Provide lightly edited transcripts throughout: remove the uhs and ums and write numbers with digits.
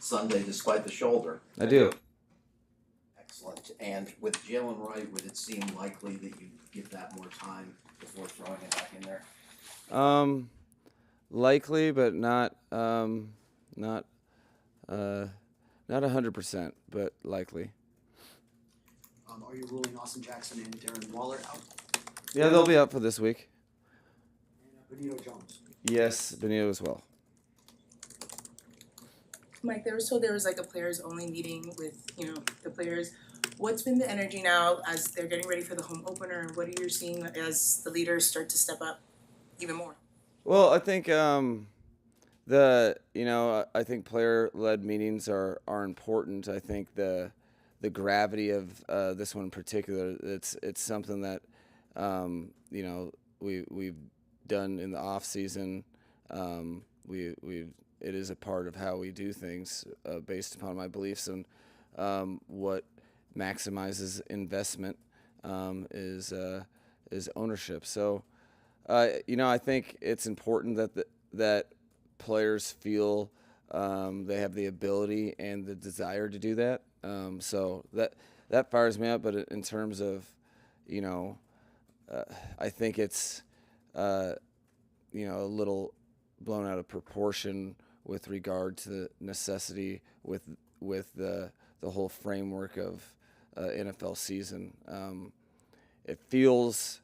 Sunday despite the shoulder. I do. Excellent. And with Jalen Wright, would it seem likely that you give that more time before throwing it back in there? Likely, but not uh, not 100%, but likely. Are you ruling Austin Jackson and Darren Waller out? Yeah, they'll be out for this week. And Benito Jones. Yes, Benito as well. Mike, there was like a players only meeting with, the players. What's been the energy now as they're getting ready for the home opener, and what are you seeing as the leaders start to step up even more? Well, I think I think player-led meetings are important. I think the gravity of this one in particular, it's something that we've done in the off season. It is a part of how we do things based upon my beliefs, and what maximizes investment is ownership. So I think it's important that players feel they have the ability and the desire to do that. So that fires me up. But in terms of, I think it's a little blown out of proportion with regard to the necessity with the whole framework of NFL season. It feels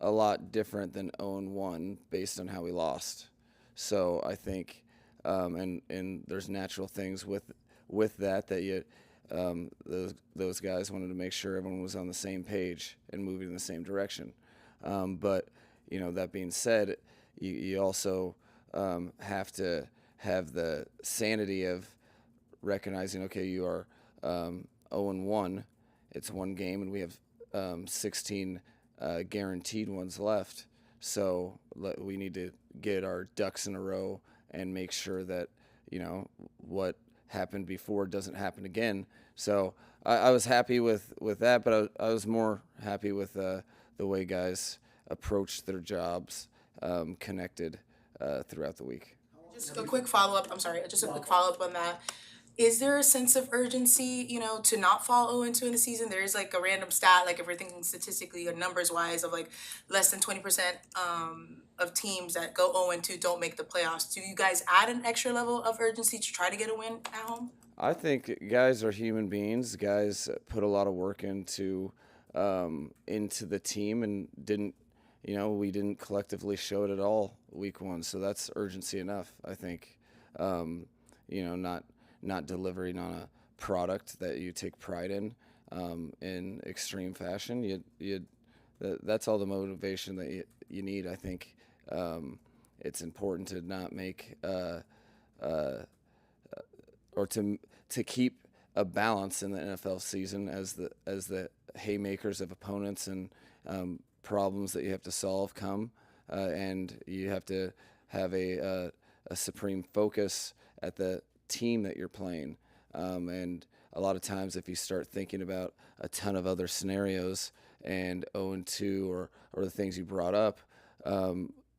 a lot different than 0-1 based on how we lost. So I think, and there's natural things with that you those guys wanted to make sure everyone was on the same page and moving in the same direction. But that being said, you also have to have the sanity of recognizing, okay, you are 0-1. It's one game, and we have 16 guaranteed ones left. So we need to get our ducks in a row and make sure that what happened before doesn't happen again. So I was happy with that, but I was more happy with the way guys approached their jobs, connected throughout the week. Just a quick follow up. I'm sorry, just a quick follow up on that. Is there a sense of urgency, to not fall 0-2 in the season? There is like a random stat, like if we're thinking statistically or numbers wise, of like less than 20% of teams that go 0-2 don't make the playoffs. Do you guys add an extra level of urgency to try to get a win at home? I think guys are human beings. Guys put a lot of work into the team, and we didn't collectively show it at all week one. So that's urgency enough, I think. Not delivering on a product that you take pride in extreme fashion. That's all the motivation that you need. I think it's important to not make or to keep a balance in the NFL season as the haymakers of opponents and problems that you have to solve come, and you have to have a supreme focus at the team that you're playing. And a lot of times, if you start thinking about a ton of other scenarios and 0-2 or the things you brought up,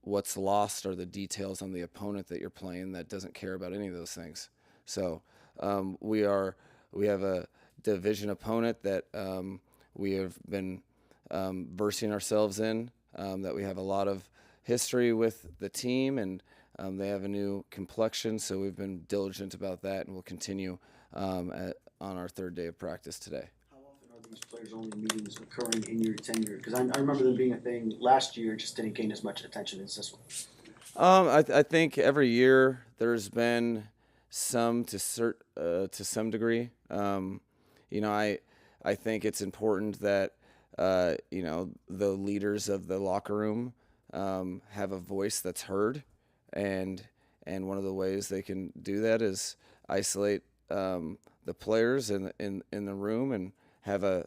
what's lost are the details on the opponent that you're playing that doesn't care about any of those things. So we have a division opponent that we have been versing ourselves in, that we have a lot of history with the team, and they have a new complexion, so we've been diligent about that, and we'll continue on our third day of practice today. How often are these players-only meetings occurring in your tenure? Because I remember them being a thing last year, just didn't gain as much attention as this one. I think every year there's been some to some degree. I think it's important that the leaders of the locker room have a voice that's heard, and one of the ways they can do that is isolate the players in the room and have a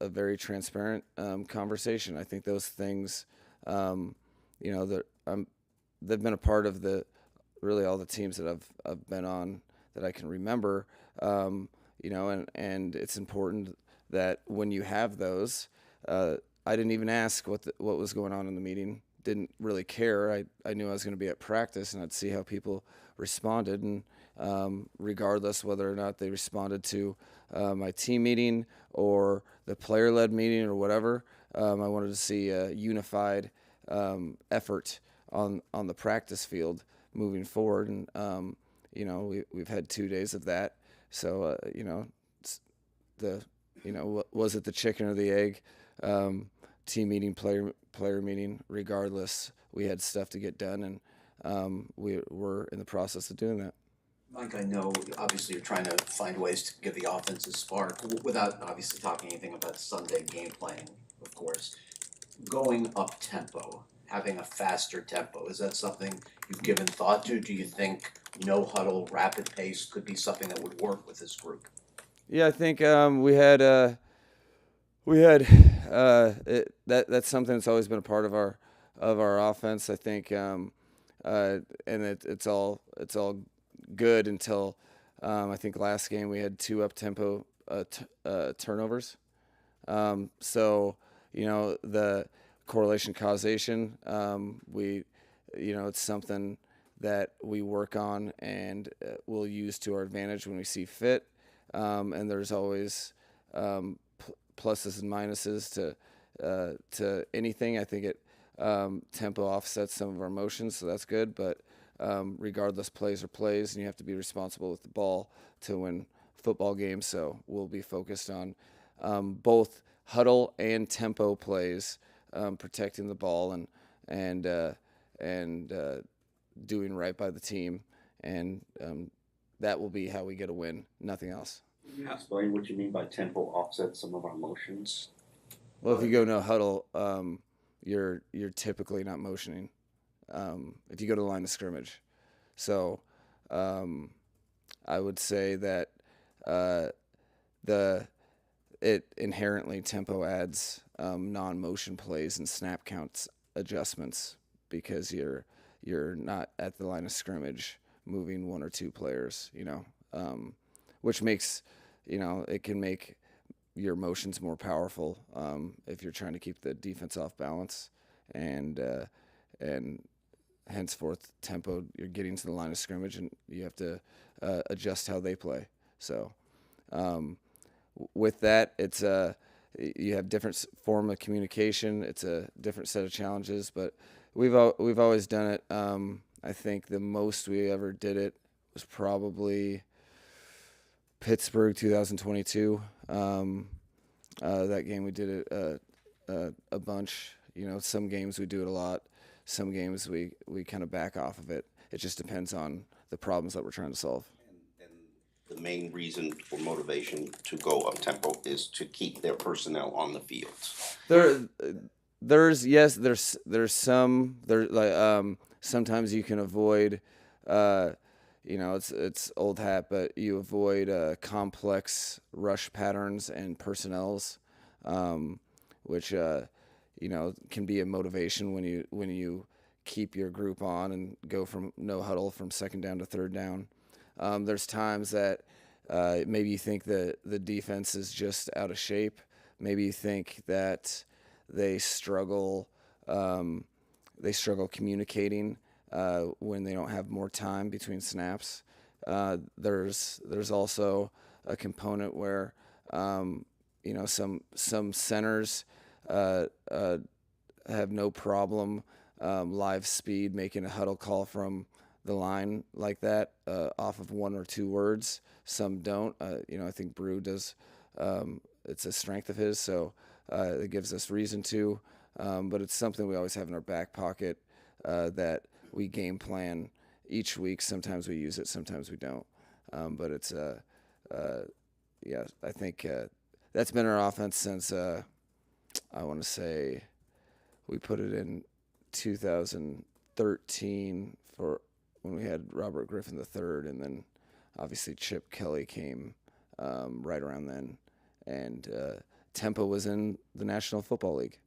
very transparent conversation. I think those things, that they've been a part of really all the teams that I've been on that I can remember, and it's important that when you have those, I didn't even ask what was going on in the meeting. Didn't really care. I knew I was going to be at practice, and I'd see how people responded, and regardless whether or not they responded to my team meeting or the player-led meeting or whatever. I wanted to see a unified effort on the practice field moving forward, and we've had 2 days of that. So was it the chicken or the egg? Team meeting, player meeting. Regardless, we had stuff to get done, and we're in the process of doing that. Mike, I know obviously you're trying to find ways to give the offense a spark without obviously talking anything about Sunday game planning, of course. Going up tempo, having a faster tempo, is that something you've given thought to? Do you think no huddle, rapid pace could be something that would work with this group? Yeah, I think that's something that's always been a part of our offense. I think, and it's all good until I think last game we had 2 up tempo turnovers. So the correlation causation, it's something that we work on and we'll use to our advantage when we see fit. And there's always pluses and minuses to anything. I think tempo offsets some of our motions, so that's good. But regardless, plays are plays, and you have to be responsible with the ball to win football games. So we'll be focused on both huddle and tempo plays, protecting the ball and doing right by the team, and that will be how we get a win. Nothing else. Can you explain what you mean by tempo offsets some of our motions? Well, if you go no huddle, you're typically not motioning. If you go to the line of scrimmage, so I would say that it inherently tempo adds non-motion plays and snap counts adjustments because you're not at the line of scrimmage moving 1 or 2 players, which makes it can make your motions more powerful if you're trying to keep the defense off balance, and henceforth tempo, you're getting to the line of scrimmage and you have to adjust how they play. So with that, it's you have different form of communication. It's a different set of challenges, but we've always done it. I think the most we ever did it was probably Pittsburgh 2022. That game we did it a bunch. Some games we do it a lot. Some games we kind of back off of it. It just depends on the problems that we're trying to solve. And the main reason for motivation to go up tempo is to keep their personnel on the field. There's some sometimes you can avoid it's old hat, but you avoid complex rush patterns and personnels, which can be a motivation when you keep your group on and go from no huddle from second down to third down. There's times that maybe you think the defense is just out of shape. Maybe you think that they struggle communicating when they don't have more time between snaps. There's also a component where some centers have no problem live speed making a huddle call from the line like that off of 1 or 2 words. Some don't. I think Brew does. It's a strength of his, so it gives us reason to. But it's something we always have in our back pocket that we game plan each week. Sometimes we use it, sometimes we don't. But it's I think that's been our offense since I want to say we put it in 2013 for when we had Robert Griffin III, and then obviously Chip Kelly came right around then, and tempo was in the National Football League.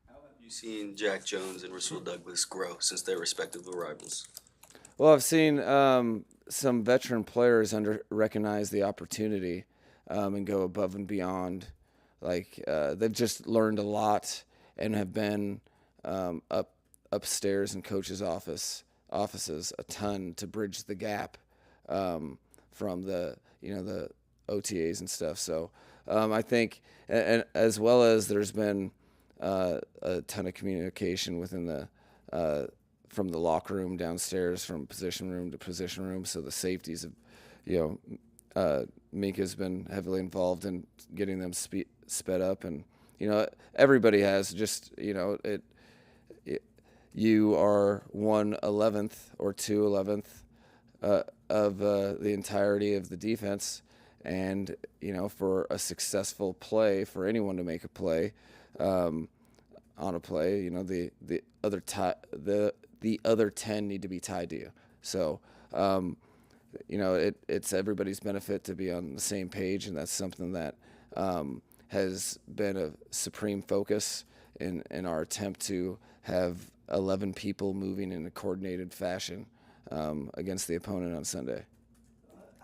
How have you seen Jack Jones and Rasul Douglas grow since their respective arrivals? Well, I've seen some veteran players recognize the opportunity and go above and beyond. They've just learned a lot and have been upstairs in coaches' offices a ton to bridge the gap from the the OTAs and stuff. So I think, and as well as there's been a ton of communication within the from the locker room downstairs, from position room to position room. So the safeties have, Mika's been heavily involved in getting them sped up, and everybody has just you are 1/11th or 2/11th of the entirety of the defense, and for a successful play, for anyone to make a play on a play, the other 10 need to be tied to you. So it's everybody's benefit to be on the same page, and that's something that has been a supreme focus in our attempt to have 11 people moving in a coordinated fashion against the opponent on Sunday.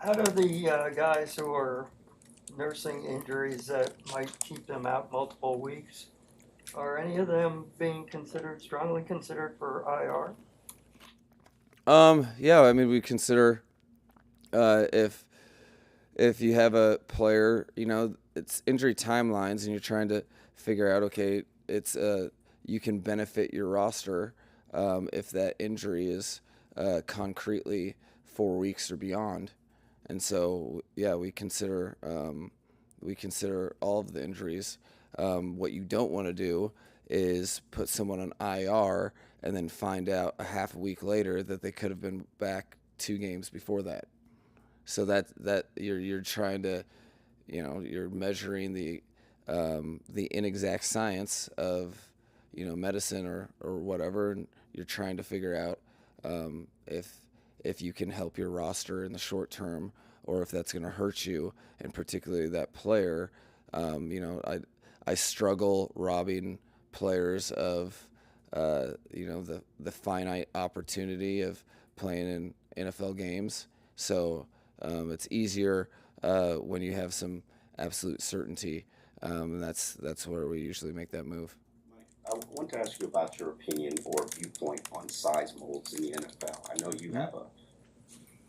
Out of the guys who are nursing injuries that might keep them out multiple weeks, are any of them being strongly considered for IR? Yeah, I mean, we consider if you have a player, it's injury timelines, and you're trying to figure out, okay, it's you can benefit your roster if that injury is concretely 4 weeks or beyond. And so, yeah, we consider all of the injuries. What you don't want to do is put someone on IR and then find out a half a week later that they could have been back 2 games before that. So that you're trying to, you're measuring the inexact science of medicine or whatever, and you're trying to figure out if you can help your roster in the short term, or if that's going to hurt you, and particularly that player. I struggle robbing players of the finite opportunity of playing in NFL games. So it's easier when you have some absolute certainty, and that's where we usually make that move. I want to ask you about your opinion or viewpoint on size molds in the NFL. I know you have a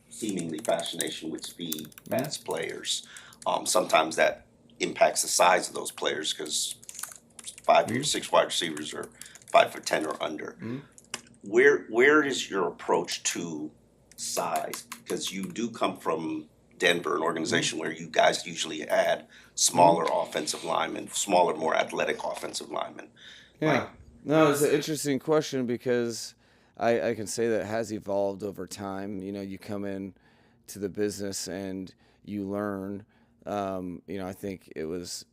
seemingly fascination with speed, fast players. Sometimes that impacts the size of those players because 5 of your 6 wide receivers are 5'10" or under. Where is your approach to size? Because you do come from Denver, an organization where you guys usually add smaller offensive linemen, smaller, more athletic offensive linemen. Yeah. No, it's an interesting question, because I can say that has evolved over time. You come in to the business and you learn. I think it was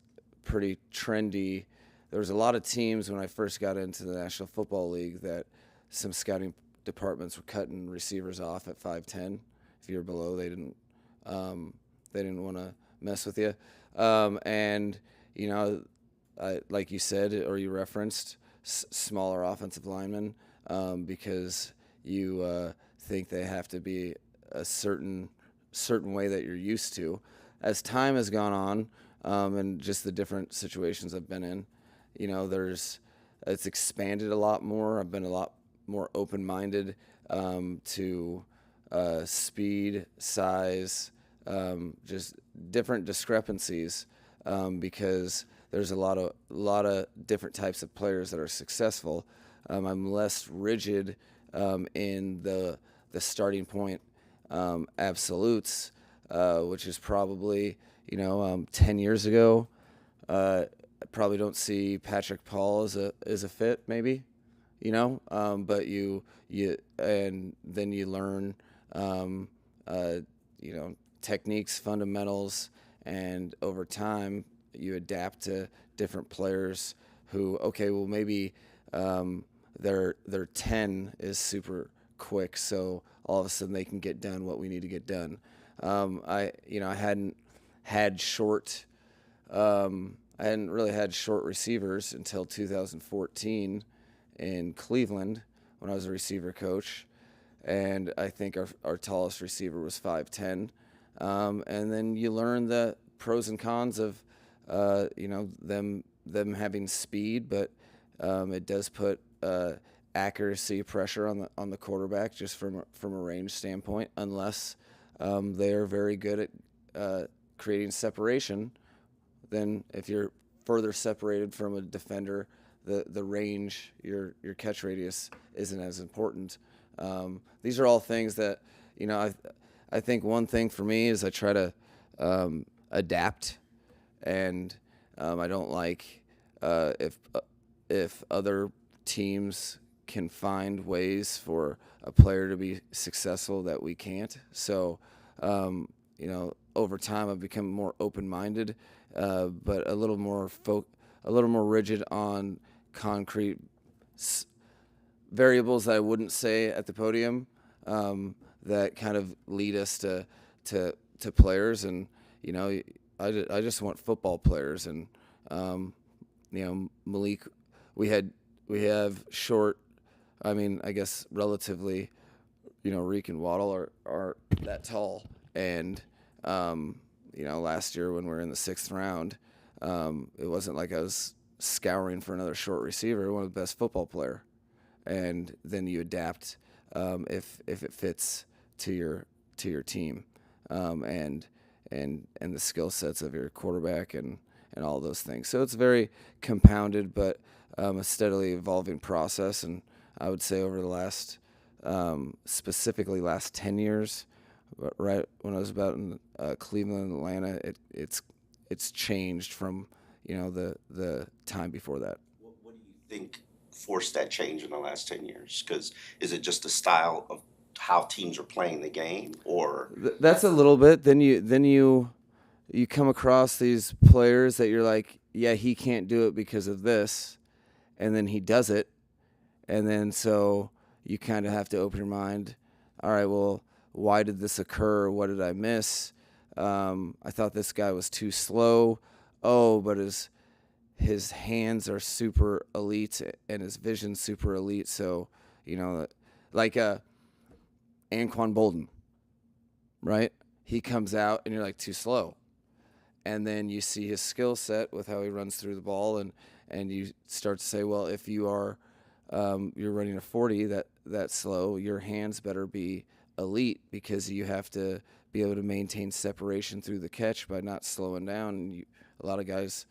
pretty trendy. There was a lot of teams when I first got into the National Football League that some scouting departments were cutting receivers off at 5'10". If you were below, they didn't want to mess with you. Like you said, or you referenced, smaller offensive linemen, because you think they have to be a certain way that you're used to. As time has gone on, and just the different situations I've been in, it's expanded a lot more. I've been a lot more open-minded to speed, size, just different discrepancies, because there's a lot of different types of players that are successful. I'm less rigid in the starting point absolutes, which is probably 10 years ago. I probably don't see Patrick Paul as a fit, maybe, but you and then you learn techniques, fundamentals, and over time you adapt to different players who, maybe their 10 is super quick, so all of a sudden they can get done what we need to get done. I hadn't really had short receivers until 2014 in Cleveland when I was a receiver coach, and I think our tallest receiver was 5'10", and then you learn the pros and cons of them having speed, but it does put accuracy pressure on the quarterback just from a range standpoint, unless they are very good at creating separation. Then if you're further separated from a defender, the range, your catch radius isn't as important. These are all things that, I think one thing for me is I try to adapt, and I don't like if other teams can find ways for a player to be successful that we can't. So, over time I've become more open-minded, but a little more rigid on concrete variables that I wouldn't say at the podium, that kind of lead us to players. And I just want football players. And Malik, we have short, I guess relatively, Reek and Waddle are that tall. And last year when we were in the 6th round, it wasn't like I was scouring for another short receiver. I wanted the best football player, and then you adapt if it fits to your team, and the skill sets of your quarterback and all those things. So it's very compounded, but a steadily evolving process. And I would say over the last, specifically last 10 years, right when I was about in Cleveland and Atlanta, it's changed from the time before that. What do you think forced that change in the last 10 years? Because is it just the style of how teams are playing the game, or that's a little bit. Then you come across these players that you're like, yeah, he can't do it because of this, and then he does it, and then so you kind of have to open your mind. All right, well, why did this occur? What did I miss? I thought this guy was too slow. Oh, but his hands are super elite and his vision's super elite. So, like Anquan Bolden, right? He comes out and you're like, too slow. And then you see his skill set with how he runs through the ball, and you start to say, well, if you are you're running a 40 that slow, your hands better be elite, because you have to be able to maintain separation through the catch by not slowing down. And a lot of guys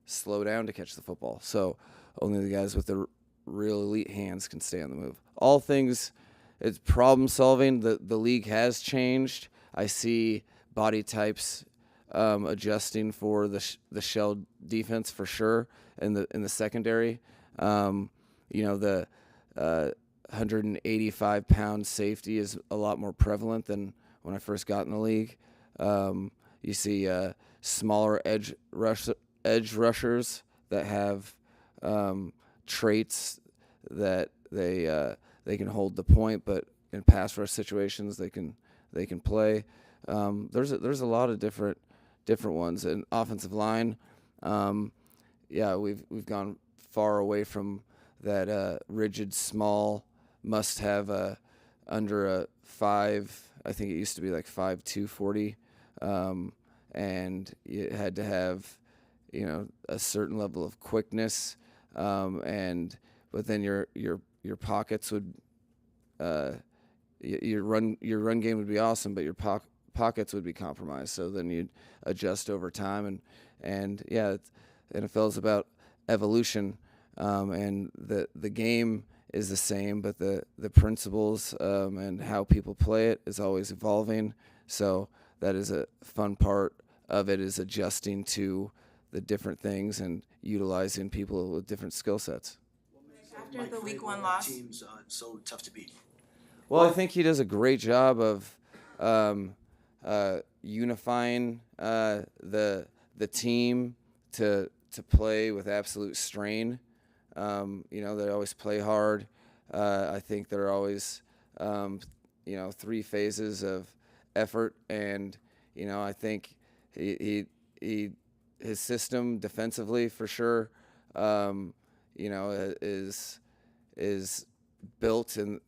slow down to catch the football, so only the guys with the real elite hands can stay on the move. All things, it's problem solving. The league has changed. I see body types adjusting for the shell defense for sure in the secondary. The 185-pound safety is a lot more prevalent than when I first got in the league. You see smaller edge rushers that have traits that they can hold the point, but in pass rush situations they can play. There's a lot of different ones. And offensive line, we've gone far away from that rigid, small, must have under a 5. I think it used to be like 5'2", 40, and you had to have a certain level of quickness, but then your pockets would your run game would be awesome, but your pockets would be compromised. So then you'd adjust over time, and NFL is about evolution, and the game is the same, but the principles and how people play it is always evolving. So that is a fun part of it, is adjusting to the different things and utilizing people with different skill sets. After the week 1 loss, teams so tough to beat. Well, I think he does a great job of unifying the team to play with absolute strain. They always play hard. I think there are always 3 phases of effort, and I think he his system defensively for sure is built in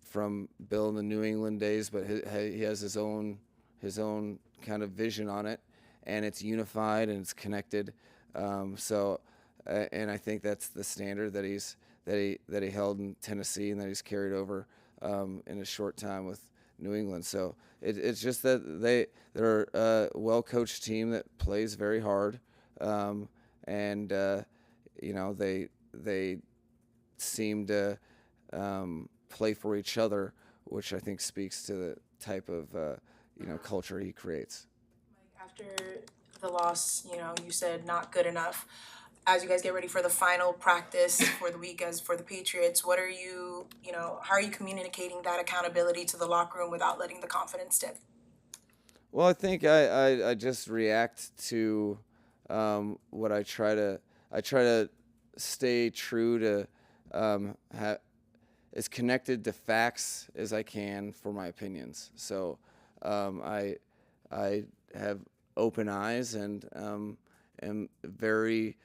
from Bill in the New England days, but he has his own kind of vision on it, and it's unified and it's connected. And I think that's the standard that he held in Tennessee, and that he's carried over in a short time with New England. So it's just that they're a well-coached team that plays very hard, and they seem to play for each other, which I think speaks to the type of culture he creates. After the loss, you said not good enough. As you guys get ready for the final practice for the week as for the Patriots, what are you, how are you communicating that accountability to the locker room without letting the confidence dip? Well, I think I just react to what I try to stay true to as connected to facts as I can for my opinions. So I have open eyes and am very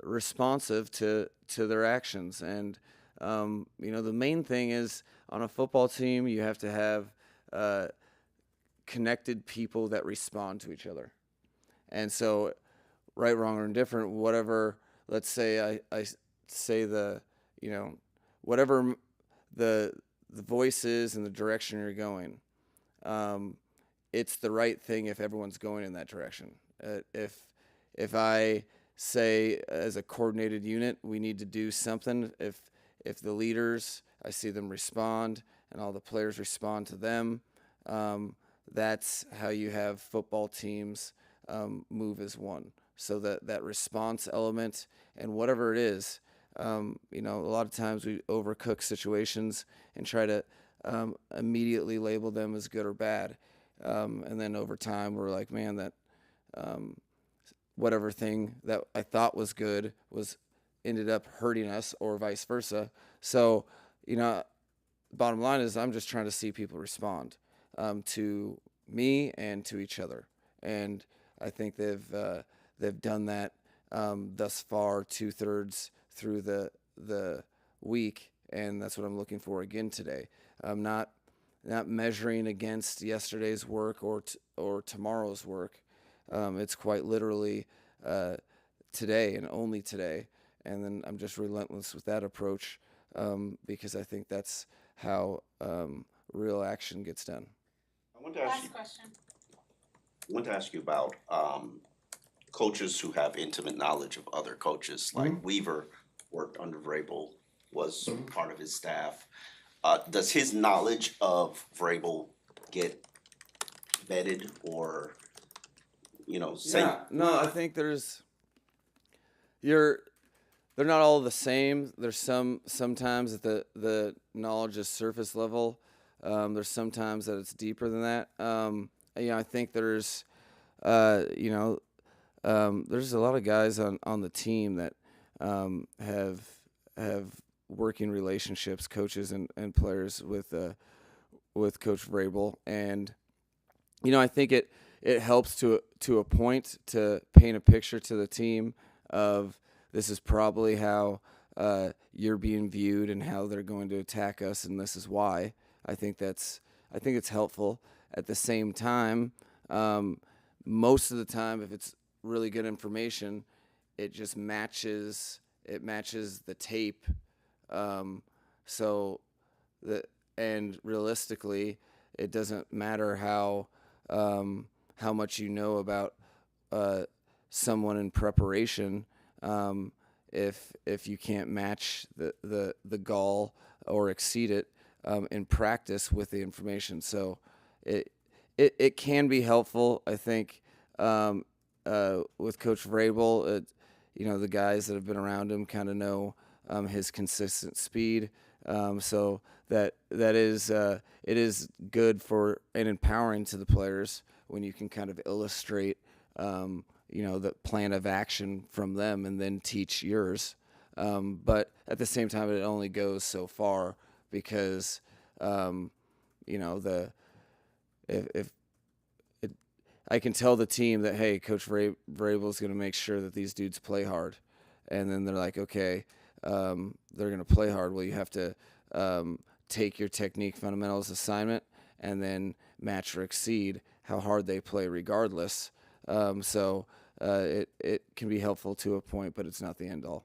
responsive to their actions. And the main thing is on a football team you have to have connected people that respond to each other. And so, right, wrong, or indifferent, whatever. Let's say I say whatever the voice is and the direction you're going. It's the right thing if everyone's going in that direction. If I say as a coordinated unit we need to do something, if the leaders, I see them respond and all the players respond to them, that's how you have football teams move as one. So that response element and whatever it is, a lot of times we overcook situations and try to immediately label them as good or bad. And then over time, we're like, man, that whatever thing that I thought was good ended up hurting us, or vice versa. So, bottom line is I'm just trying to see people respond to me and to each other. And I think they've done that thus far, 2/3 through the week, and that's what I'm looking for again today. I'm not measuring against yesterday's work or tomorrow's work. It's quite literally today and only today. And then I'm just relentless with that approach because I think that's how real action gets done. I want to ask you about coaches who have intimate knowledge of other coaches. Like Weaver worked under Vrabel, was part of his staff. Does his knowledge of Vrabel get vetted or, say? Yeah, no, I think they're not all the same. There's sometimes that the knowledge is surface level. There's sometimes that it's deeper than that. I think there's a lot of guys on the team that have working relationships, coaches and players with Coach Vrabel, and I think it helps to a point to paint a picture to the team of this is probably how you're being viewed and how they're going to attack us, and this is why. I think it's helpful. At the same time, most of the time, if it's really good information, it just matches the tape. And realistically, it doesn't matter how much you know about someone in preparation if you can't match the goal or exceed it in practice with the information. So it can be helpful, I think, with Coach Vrabel. The guys that have been around him kind of know his consistent speed. So that is it is good for and empowering to the players when you can kind of illustrate the plan of action from them and then teach yours. But at the same time, it only goes so far because I can tell the team that, hey, Coach Vrabel is going to make sure that these dudes play hard, and then they're like, okay, they're going to play hard. Well, you have to take your technique fundamentals assignment and then match or exceed how hard they play regardless. So it can be helpful to a point, but it's not the end all.